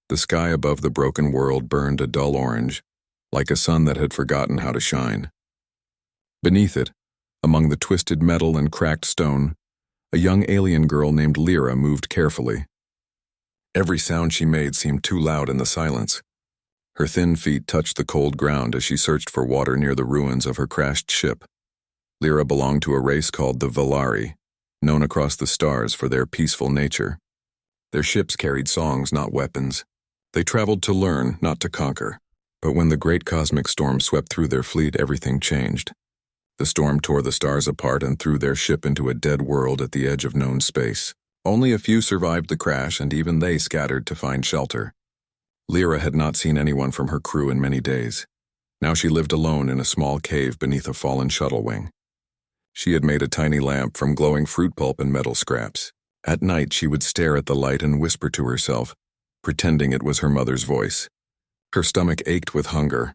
The sky above the broken world burned a dull orange, like a sun that had forgotten how to shine. Beneath it, among the twisted metal and cracked stone, a young alien girl named Lyra moved carefully. Every sound she made seemed too loud in the silence. Her thin feet touched the cold ground as she searched for water near the ruins of her crashed ship. Lyra belonged to a race called the Valari, known across the stars for their peaceful nature. Their ships carried songs, not weapons. They traveled to learn, not to conquer. But when the great cosmic storm swept through their fleet, everything changed. The storm tore the stars apart and threw their ship into a dead world at the edge of known space. Only a few survived the crash, and even they scattered to find shelter. Lyra had not seen anyone from her crew in many days. Now she lived alone in a small cave beneath a fallen shuttle wing. She had made a tiny lamp from glowing fruit pulp and metal scraps. At night she would stare at the light and whisper to herself, pretending it was her mother's voice. Her stomach ached with hunger,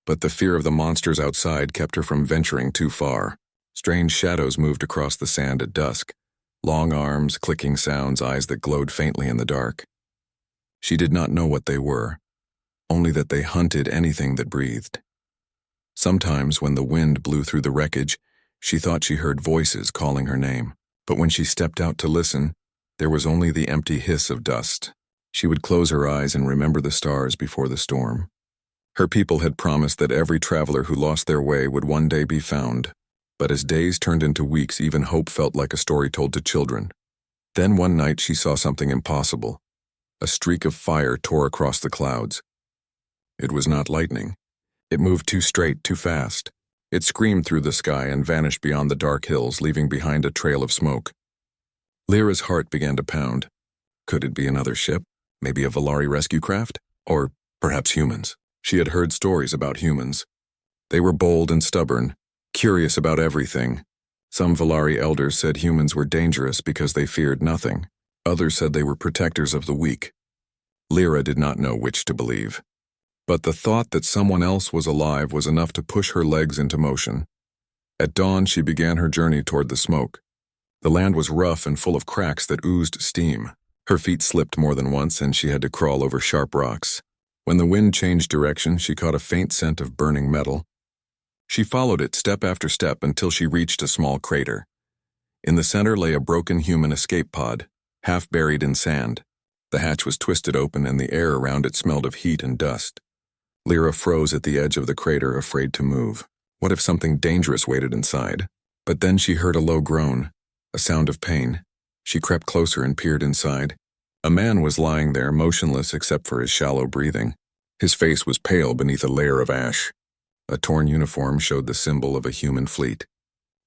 but the fear of the monsters outside kept her from venturing too far. Strange shadows moved across the sand at dusk. Long arms, clicking sounds, eyes that glowed faintly in the dark. She did not know what they were, only that they hunted anything that breathed. Sometimes, when the wind blew through the wreckage, she thought she heard voices calling her name. But when she stepped out to listen, there was only the empty hiss of dust. She would close her eyes and remember the stars before the storm. Her people had promised that every traveler who lost their way would one day be found. But as days turned into weeks, even hope felt like a story told to children. Then one night she saw something impossible. A streak of fire tore across the clouds. It was not lightning. It moved too straight, too fast. It screamed through the sky and vanished beyond the dark hills, leaving behind a trail of smoke. Lyra's heart began to pound. Could it be another ship? Maybe a Valari rescue craft? Or perhaps humans? She had heard stories about humans. They were bold and stubborn, curious about everything. Some Valari elders said humans were dangerous because they feared nothing. Others said they were protectors of the weak. Lyra did not know which to believe. But the thought that someone else was alive was enough to push her legs into motion. At dawn, she began her journey toward the smoke. The land was rough and full of cracks that oozed steam. Her feet slipped more than once, and she had to crawl over sharp rocks. When the wind changed direction, she caught a faint scent of burning metal. She followed it step after step until she reached a small crater. In the center lay a broken human escape pod, half buried in sand. The hatch was twisted open, and the air around it smelled of heat and dust. Lyra froze at the edge of the crater, afraid to move. What if something dangerous waited inside? But then she heard a low groan, a sound of pain. She crept closer and peered inside. A man was lying there, motionless except for his shallow breathing. His face was pale beneath a layer of ash. A torn uniform showed the symbol of a human fleet.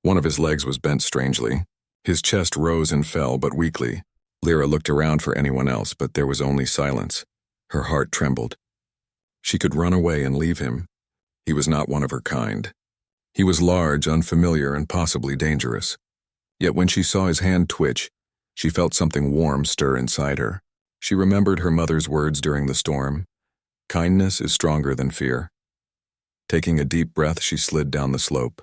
One of his legs was bent strangely. His chest rose and fell, but weakly. Lyra looked around for anyone else, but there was only silence. Her heart trembled. She could run away and leave him. He was not one of her kind. He was large, unfamiliar, and possibly dangerous. Yet when she saw his hand twitch, she felt something warm stir inside her. She remembered her mother's words during the storm. Kindness is stronger than fear. Taking a deep breath, she slid down the slope.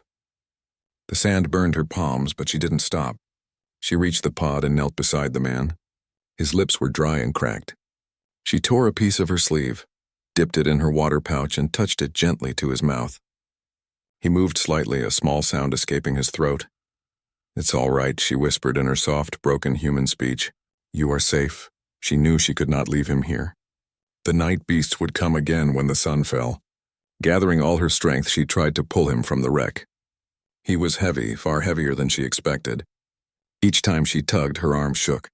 The sand burned her palms, but she didn't stop. She reached the pod and knelt beside the man. His lips were dry and cracked. She tore a piece of her sleeve, dipped it in her water pouch, and touched it gently to his mouth. He moved slightly, a small sound escaping his throat. "It's all right," she whispered in her soft, broken human speech. "You are safe." She knew she could not leave him here. The night beasts would come again when the sun fell. Gathering all her strength, she tried to pull him from the wreck. He was heavy, far heavier than she expected. Each time she tugged, her arms shook.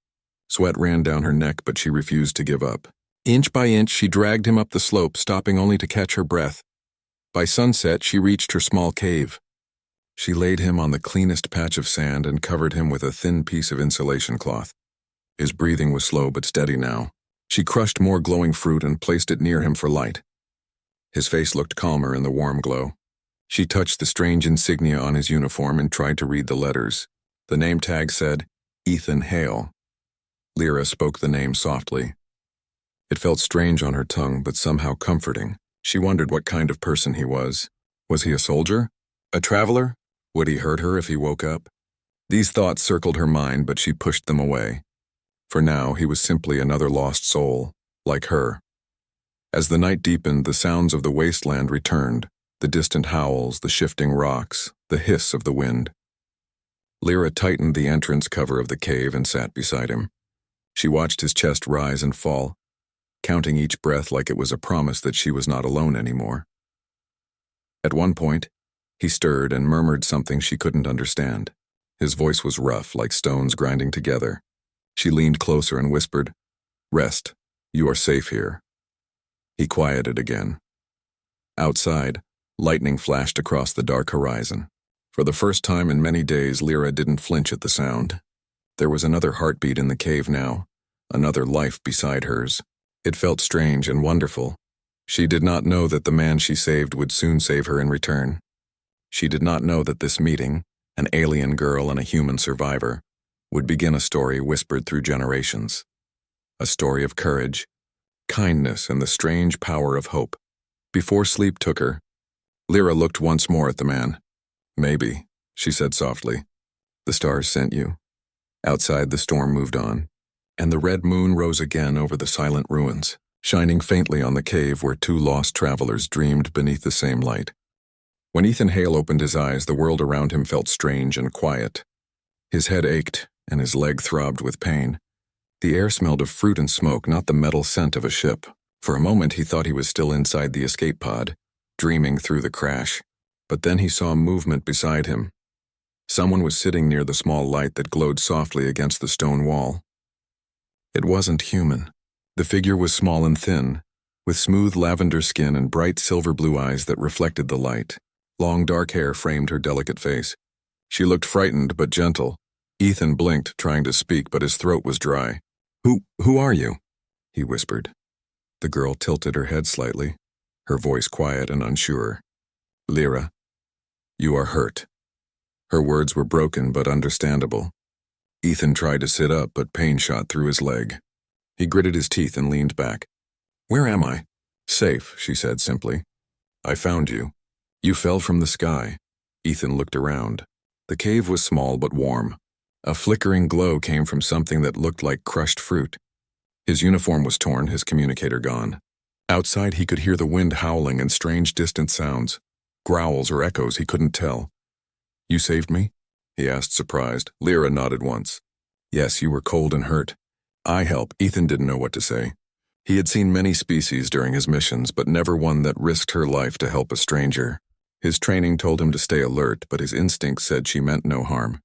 Sweat ran down her neck, but she refused to give up. Inch by inch, she dragged him up the slope, stopping only to catch her breath. By sunset, she reached her small cave. She laid him on the cleanest patch of sand and covered him with a thin piece of insulation cloth. His breathing was slow but steady now. She crushed more glowing fruit and placed it near him for light. His face looked calmer in the warm glow. She touched the strange insignia on his uniform and tried to read the letters. The name tag said, Ethan Hale. Lyra spoke the name softly. It felt strange on her tongue, but somehow comforting. She wondered what kind of person he was. Was he a soldier? A traveler? Would he hurt her if he woke up? These thoughts circled her mind, but she pushed them away. For now, he was simply another lost soul. like her. As the night deepened, the sounds of the wasteland returned, the distant howls, the shifting rocks, the hiss of the wind. Lyra tightened the entrance cover of the cave and sat beside him. She watched his chest rise and fall, counting each breath like it was a promise that she was not alone anymore. At one point, he stirred and murmured something she couldn't understand. His voice was rough, like stones grinding together. She leaned closer and whispered, "Rest. You are safe here." He quieted again. Outside, lightning flashed across the dark horizon. For the first time in many days, Lyra didn't flinch at the sound. There was another heartbeat in the cave now, another life beside hers. It felt strange and wonderful. She did not know that the man she saved would soon save her in return. She did not know that this meeting, an alien girl and a human survivor, would begin a story whispered through generations. A story of courage, kindness, and the strange power of hope. Before sleep took her, Lyra looked once more at the man. "Maybe," she said softly. "The stars sent you." Outside, the storm moved on, and the red moon rose again over the silent ruins, shining faintly on the cave where two lost travelers dreamed beneath the same light. When Ethan Hale opened his eyes, the world around him felt strange and quiet. His head ached, and his leg throbbed with pain. The air smelled of fruit and smoke, not the metal scent of a ship. For a moment he thought he was still inside the escape pod, dreaming through the crash. But then he saw movement beside him. Someone was sitting near the small light that glowed softly against the stone wall. It wasn't human. The figure was small and thin, with smooth lavender skin and bright silver-blue eyes that reflected the light. Long dark hair framed her delicate face. She looked frightened but gentle. Ethan blinked, trying to speak, but his throat was dry. Who are you?" he whispered. The girl tilted her head slightly, her voice quiet and unsure. "Lyra, you are hurt." Her words were broken but understandable. Ethan tried to sit up, but pain shot through his leg. He gritted his teeth and leaned back. "Where am I?" "Safe," she said simply. "I found you. You fell from the sky." Ethan looked around. The cave was small but warm. A flickering glow came from something that looked like crushed fruit. His uniform was torn, his communicator gone. Outside he could hear the wind howling and strange distant sounds. Growls or echoes, he couldn't tell. "You saved me?" he asked, surprised. Lyra nodded once. "Yes, you were cold and hurt. I help." Ethan didn't know what to say. He had seen many species during his missions, but never one that risked her life to help a stranger. His training told him to stay alert, but his instincts said she meant no harm.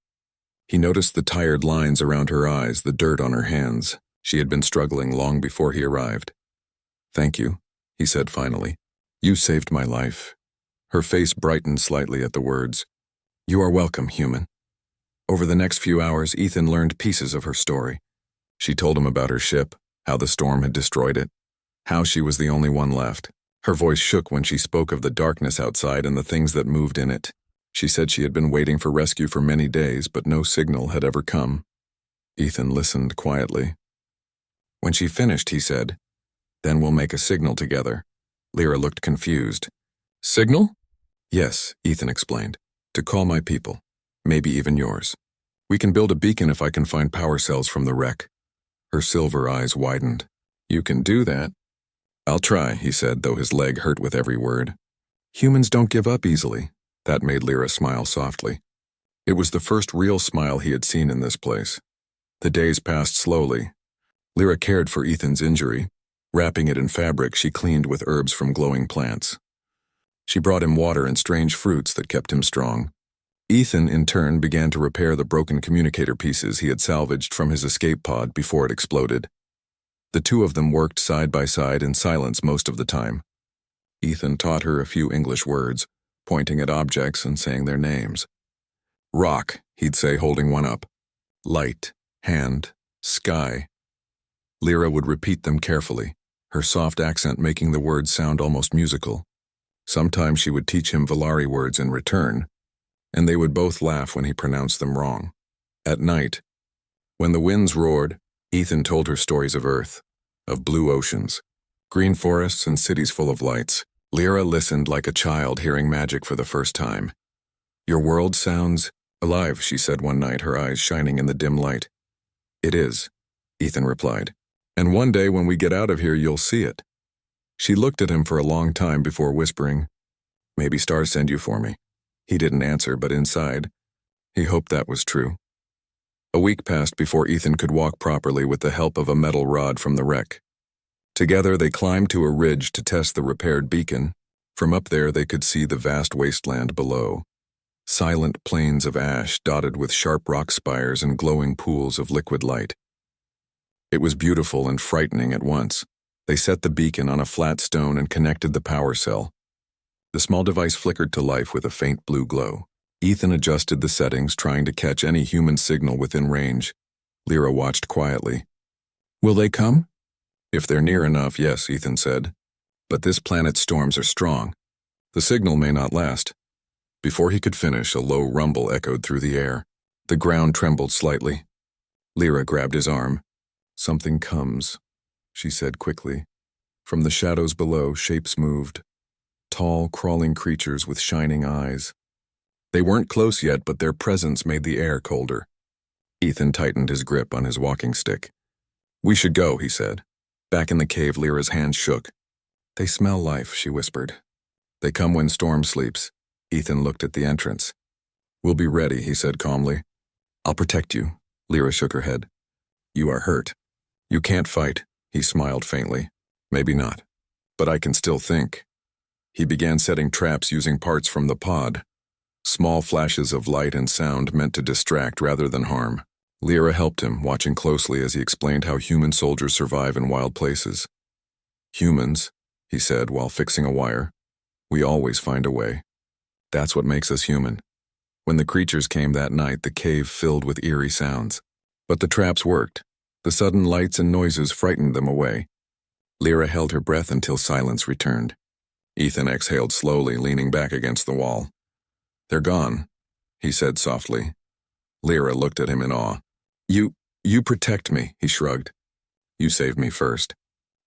He noticed the tired lines around her eyes, the dirt on her hands. She had been struggling long before he arrived. "Thank you," he said finally. "You saved my life." Her face brightened slightly at the words. "You are welcome, human." Over the next few hours, Ethan learned pieces of her story. She told him about her ship, how the storm had destroyed it, how she was the only one left. Her voice shook when she spoke of the darkness outside and the things that moved in it. She said she had been waiting for rescue for many days, but no signal had ever come. Ethan listened quietly. When she finished, he said, "Then we'll make a signal together." Lyra looked confused. "Signal?" "Yes," Ethan explained. "To call my people, maybe even yours. We can build a beacon if I can find power cells from the wreck." Her silver eyes widened. "You can do that?" "I'll try," he said, though his leg hurt with every word. Humans don't give up easily. That made Lyra smile softly. It was the first real smile he had seen in this place. The days passed slowly. Lyra cared for Ethan's injury. Wrapping it in fabric, she cleaned with herbs from glowing plants. She brought him water and strange fruits that kept him strong. Ethan, in turn, began to repair the broken communicator pieces he had salvaged from his escape pod before it exploded. The two of them worked side by side in silence most of the time. Ethan taught her a few English words, pointing at objects and saying their names. "Rock," he'd say, holding one up. "Light, hand, sky." Lyra would repeat them carefully, her soft accent making the words sound almost musical. Sometimes she would teach him Valari words in return, and they would both laugh when he pronounced them wrong. At night, when the winds roared, Ethan told her stories of Earth, of blue oceans, green forests and cities full of lights. Lyra listened like a child hearing magic for the first time. "Your world sounds alive," she said one night, her eyes shining in the dim light. "It is," Ethan replied. And one day when we get out of here, you'll see it. She looked at him for a long time before whispering, "Maybe stars send you for me." He didn't answer, but inside, he hoped that was true. A week passed before Ethan could walk properly with the help of a metal rod from the wreck. Together they climbed to a ridge to test the repaired beacon. From up there they could see the vast wasteland below. Silent plains of ash dotted with sharp rock spires and glowing pools of liquid light. It was beautiful and frightening at once. They set the beacon on a flat stone and connected the power cell. The small device flickered to life with a faint blue glow. Ethan adjusted the settings, trying to catch any human signal within range. Lyra watched quietly. "Will they come?" "If they're near enough, yes," Ethan said. "But this planet's storms are strong. The signal may not last." Before he could finish, a low rumble echoed through the air. The ground trembled slightly. Lyra grabbed his arm. "Something comes," she said quickly. From the shadows below, shapes moved. Tall, crawling creatures with shining eyes. They weren't close yet, but their presence made the air colder. Ethan tightened his grip on his walking stick. "We should go," he said. Back in the cave, Lyra's hands shook. "They smell life," she whispered. "They come when Storm sleeps." Ethan looked at the entrance. "We'll be ready," he said calmly. "I'll protect you." Lyra shook her head. "You are hurt. You can't fight." He smiled faintly. "Maybe not. But I can still think." He began setting traps using parts from the pod. Small flashes of light and sound meant to distract rather than harm. Lyra helped him, watching closely as he explained how human soldiers survive in wild places. "Humans," he said while fixing a wire, "we always find a way. That's what makes us human." When the creatures came that night, the cave filled with eerie sounds. But the traps worked. The sudden lights and noises frightened them away. Lyra held her breath until silence returned. Ethan exhaled slowly, leaning back against the wall. "They're gone," he said softly. Lyra looked at him in awe. You protect me," he shrugged. "You saved me first.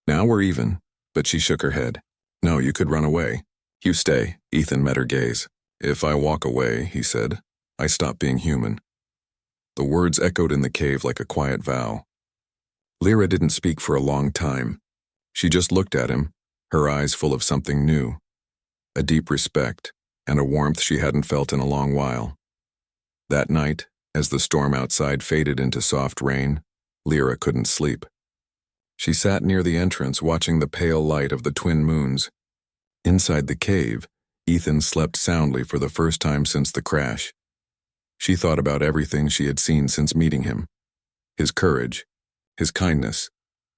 Now we're even." But she shook her head. "No, you could run away. You stay." Ethan met her gaze. "If I walk away," he said, "I stop being human." The words echoed in the cave like a quiet vow. Lyra didn't speak for a long time. She just looked at him, her eyes full of something new. A deep respect, and a warmth she hadn't felt in a long while. That night, as the storm outside faded into soft rain, Lyra couldn't sleep. She sat near the entrance, watching the pale light of the twin moons. Inside the cave, Ethan slept soundly for the first time since the crash. She thought about everything she had seen since meeting him. His courage, his kindness,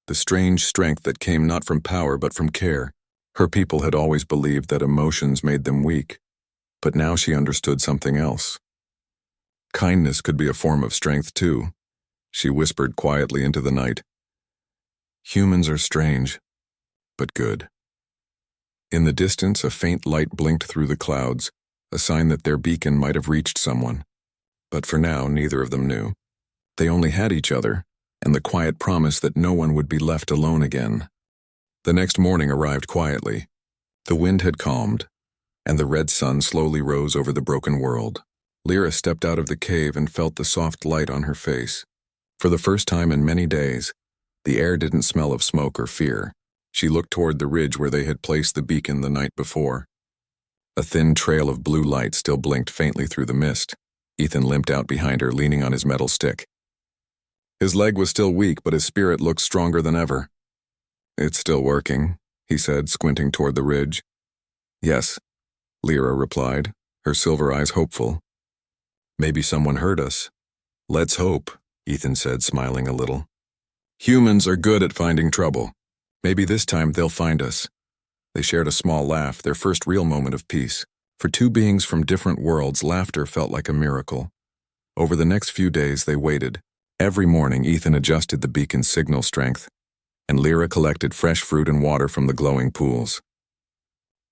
the strange strength that came not from power but from care. Her people had always believed that emotions made them weak, but now she understood something else. Kindness could be a form of strength too. She whispered quietly into the night. "Humans are strange, but good." In the distance, a faint light blinked through the clouds, a sign that their beacon might have reached someone. But for now, neither of them knew. They only had each other, and the quiet promise that no one would be left alone again. The next morning arrived quietly. The wind had calmed, and the red sun slowly rose over the broken world. Lyra stepped out of the cave and felt the soft light on her face. For the first time in many days, the air didn't smell of smoke or fear. She looked toward the ridge where they had placed the beacon the night before. A thin trail of blue light still blinked faintly through the mist. Ethan limped out behind her, leaning on his metal stick. His leg was still weak, but his spirit looked stronger than ever. "It's still working," he said, squinting toward the ridge. "Yes," Lyra replied, her silver eyes hopeful. "Maybe someone heard us." "Let's hope," Ethan said, smiling a little. "Humans are good at finding trouble. Maybe this time they'll find us." They shared a small laugh, their first real moment of peace. For two beings from different worlds, laughter felt like a miracle. Over the next few days, they waited. Every morning, Ethan adjusted the beacon's signal strength, and Lyra collected fresh fruit and water from the glowing pools.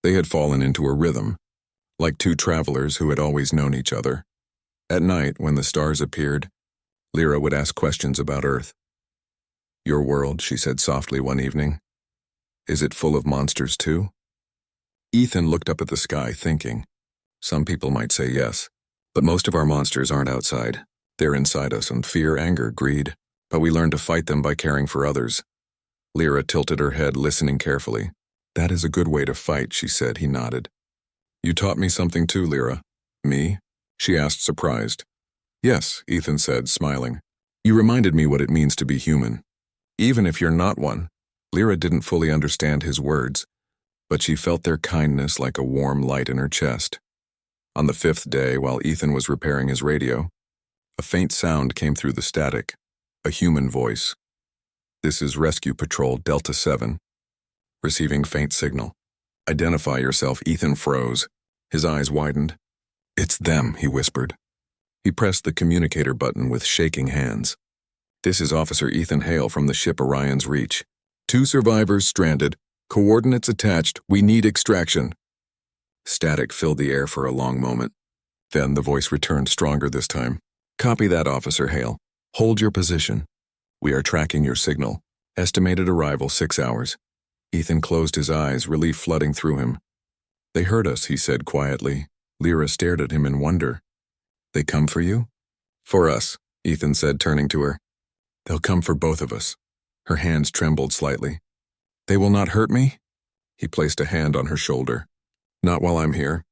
They had fallen into a rhythm, like two travelers who had always known each other. At night, when the stars appeared, Lyra would ask questions about Earth. "Your world," she said softly one evening. "Is it full of monsters too?" Ethan looked up at the sky, thinking. Some people might say yes, but most of our monsters aren't outside. They're inside us, and fear, anger, greed. But we learn to fight them by caring for others. Lyra tilted her head, listening carefully. That is a good way to fight, she said. He nodded. You taught me something too, Lyra. Me? She asked, surprised. Yes, Ethan said, smiling. You reminded me what it means to be human. Even if you're not one. Lyra didn't fully understand his words, but she felt their kindness like a warm light in her chest. On the 5th day, while Ethan was repairing his radio, a faint sound came through the static, a human voice. This is Rescue Patrol Delta 7. Receiving faint signal. Identify yourself. Ethan froze. His eyes widened. It's them, he whispered. He pressed the communicator button with shaking hands. This is Officer Ethan Hale from the ship Orion's Reach. 2 survivors stranded. Coordinates attached. We need extraction. Static filled the air for a long moment. Then the voice returned, stronger this time. Copy that, Officer Hale. Hold your position. We are tracking your signal. Estimated arrival 6 hours. Ethan closed his eyes, relief flooding through him. They heard us, he said quietly. Lyra stared at him in wonder. They come for you? For us, Ethan said, turning to her. They'll come for both of us. Her hands trembled slightly. They will not hurt me? He placed a hand on her shoulder. Not while I'm here.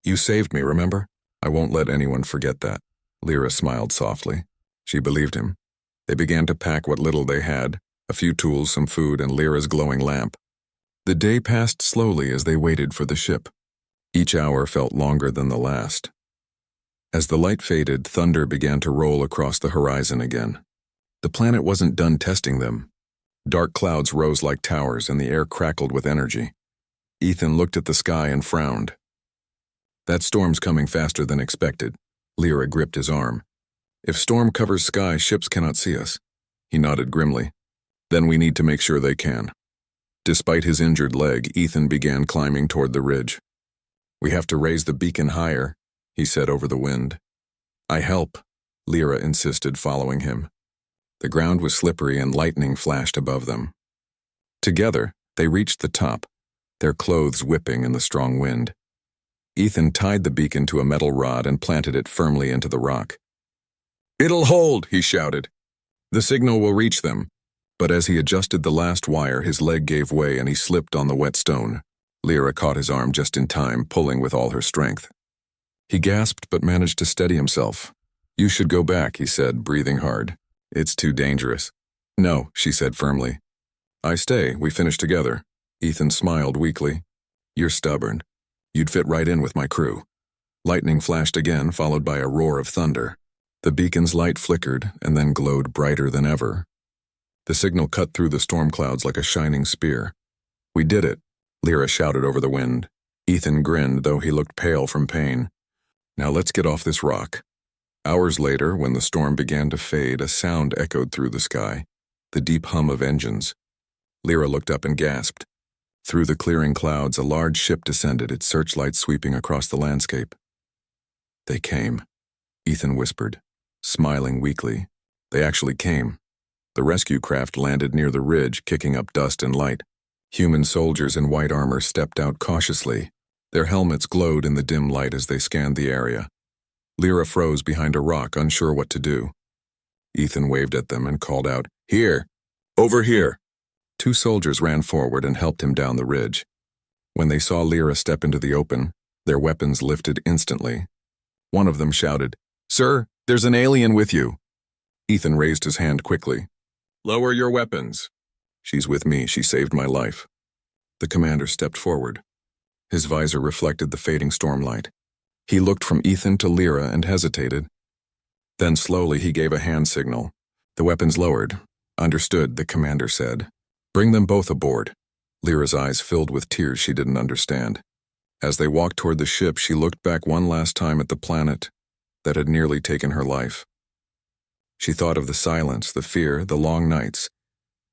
You saved me, remember? I won't let anyone forget that. Lyra smiled softly. She believed him. They began to pack what little they had, a few tools, some food, and Lyra's glowing lamp. The day passed slowly as they waited for the ship. Each hour felt longer than the last. As the light faded, thunder began to roll across the horizon again. The planet wasn't done testing them. Dark clouds rose like towers and the air crackled with energy. Ethan looked at the sky and frowned. That storm's coming faster than expected. Lyra gripped his arm. If storm covers sky, ships cannot see us. He nodded grimly. Then we need to make sure they can. Despite his injured leg, Ethan began climbing toward the ridge. We have to raise the beacon higher, he said over the wind. I help, Lyra insisted, following him. The ground was slippery and lightning flashed above them. Together, they reached the top, their clothes whipping in the strong wind. Ethan tied the beacon to a metal rod and planted it firmly into the rock. It'll hold, he shouted. The signal will reach them. But as he adjusted the last wire, his leg gave way and he slipped on the wet stone. Lyra caught his arm just in time, pulling with all her strength. He gasped but managed to steady himself. You should go back, he said, breathing hard. It's too dangerous. No, she said firmly. I stay, we finish together. Ethan smiled weakly. You're stubborn. You'd fit right in with my crew. Lightning flashed again, followed by a roar of thunder. The beacon's light flickered and then glowed brighter than ever. The signal cut through the storm clouds like a shining spear. We did it, Lyra shouted over the wind. Ethan grinned, though he looked pale from pain. Now let's get off this rock. Hours later, when the storm began to fade, a sound echoed through the sky, the deep hum of engines. Lyra looked up and gasped. Through the clearing clouds, a large ship descended, its searchlights sweeping across the landscape. They came, Ethan whispered, smiling weakly. They actually came. The rescue craft landed near the ridge, kicking up dust and light. Human soldiers in white armor stepped out cautiously. Their helmets glowed in the dim light as they scanned the area. Lyra froze behind a rock, unsure what to do. Ethan waved at them and called out, Here! Over here! 2 soldiers ran forward and helped him down the ridge. When they saw Lyra step into the open, their weapons lifted instantly. One of them shouted, Sir, there's an alien with you. Ethan raised his hand quickly. Lower your weapons. She's with me, she saved my life. The commander stepped forward. His visor reflected the fading stormlight. He looked from Ethan to Lyra and hesitated. Then slowly he gave a hand signal. The weapons lowered. Understood, the commander said. Bring them both aboard. Lyra's eyes filled with tears she didn't understand. As they walked toward the ship, she looked back one last time at the planet that had nearly taken her life. She thought of the silence, the fear, the long nights,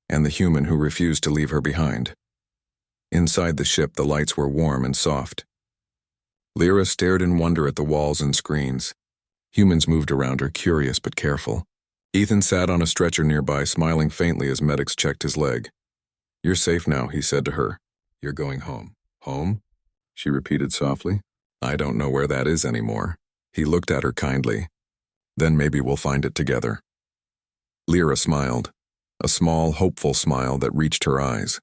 and the human who refused to leave her behind. Inside the ship, the lights were warm and soft. Lyra stared in wonder at the walls and screens. Humans moved around her, curious but careful. Ethan sat on a stretcher nearby, smiling faintly as medics checked his leg. You're safe now, he said to her. You're going home. Home? She repeated softly. I don't know where that is anymore. He looked at her kindly. Then maybe we'll find it together. Lyra smiled. a small, hopeful smile that reached her eyes.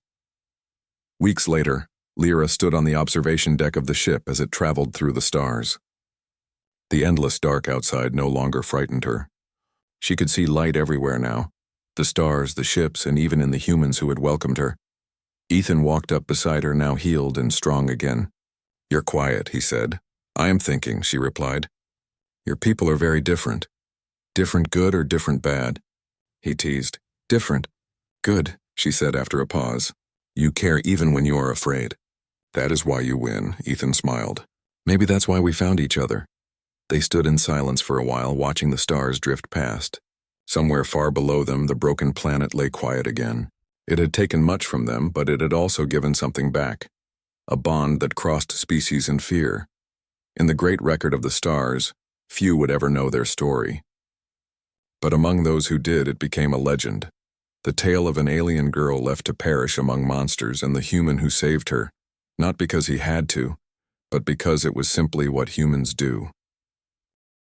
Weeks later, Lyra stood on the observation deck of the ship as it traveled through the stars. The endless dark outside no longer frightened her. She could see light everywhere now, the stars, the ships, and even in the humans who had welcomed her. Ethan walked up beside her, now healed and strong again. "You're quiet," he said. "I am thinking," she replied. "Your people are very different." "Different good or different bad?" he teased. "Different. Good," she said after a pause. "You care even when you are afraid." "That is why you win," Ethan smiled. "Maybe that's why we found each other." They stood in silence for a while, watching the stars drift past. Somewhere far below them, the broken planet lay quiet again. It had taken much from them, but it had also given something back. A bond that crossed species and fear. In the great record of the stars, few would ever know their story. But among those who did, it became a legend. The tale of an alien girl left to perish among monsters and the human who saved her, not because he had to, but because it was simply what humans do.